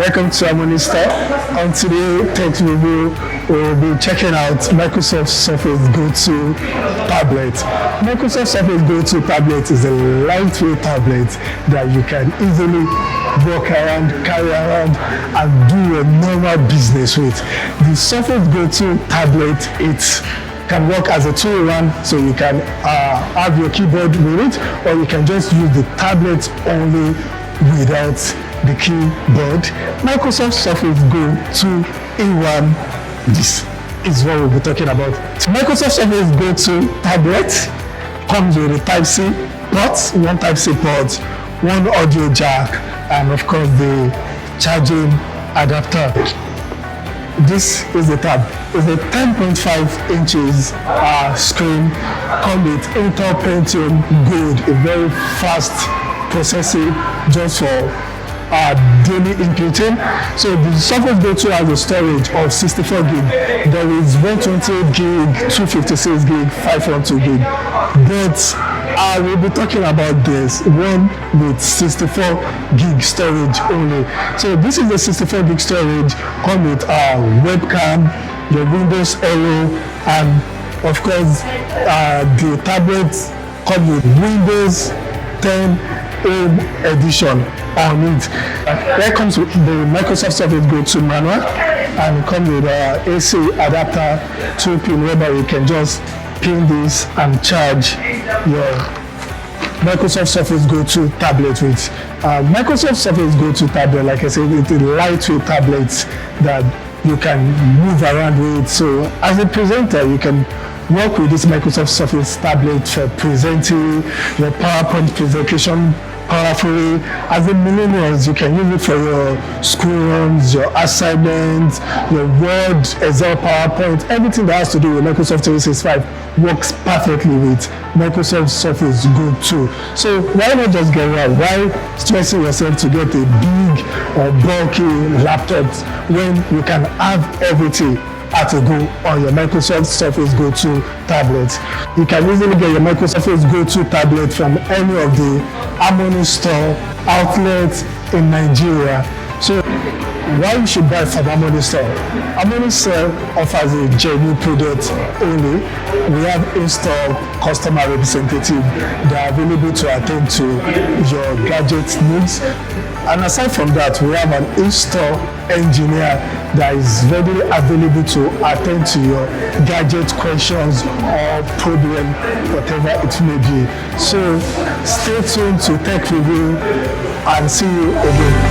welcome to Harmony Store. On today's tech review, we'll be checking out Microsoft Surface Go-To tablet. Microsoft Surface Go-To tablet is a lightweight tablet that you can easily walk around, carry around, and do a normal business with. The Surface Go-To tablet, it can work as a 2-in-1, so you can have your keyboard with it, or you can just use the tablet only without the keyboard. Microsoft Surface Go 2-in-1, this is what we'll be talking about. Microsoft Surface Go 2 tablet comes with a Type-C port, one Type-C port, one audio jack, and of course the charging adapter. This is the tab. It's a 10.5 inches screen, come with Intel Pentium Gold, a very fast processing just for daily imputing. So the Surface Go 2 has a storage of 64 gig. There is 128 gig, 256 gig, 512 gig. But I will be talking about this one with 64 gig storage only. So this is the 64 gig storage, come with webcam, your Windows Hello, and of course the tablet come with Windows 10 Home Edition on it. There comes with the Microsoft Surface Go 2 manual, and it comes with AC adapter 2-pin, whereby you can just pin this and charge your Microsoft Surface Go 2 tablet with. Microsoft Surface Go 2 tablet, like I said, it's a lightweight tablet that you can move around with. So as a presenter, you can work with this Microsoft Surface tablet for presenting your PowerPoint presentation powerfully. As a millennials, you can use it for your school runs, your assignments, your Word, Excel, PowerPoint, everything that has to do with Microsoft 365 works perfectly with Microsoft Surface Go 2. So why not just get one? Why stressing yourself to get a big or bulky laptop when you can have everything at a go on your Microsoft Surface Go 2 tablet? You can easily get your Microsoft Surface Go 2 tablet from any of the Harmony Store outlets in Nigeria. So why you should buy from Harmony Store? Harmony Store offers a genuine product only. We have in-store customer representative that are available to attend to your gadget needs. And aside from that, we have an in-store engineer that is readily available to attend to your gadget questions or problem, whatever it may be. So stay tuned to Tech Review and see you again.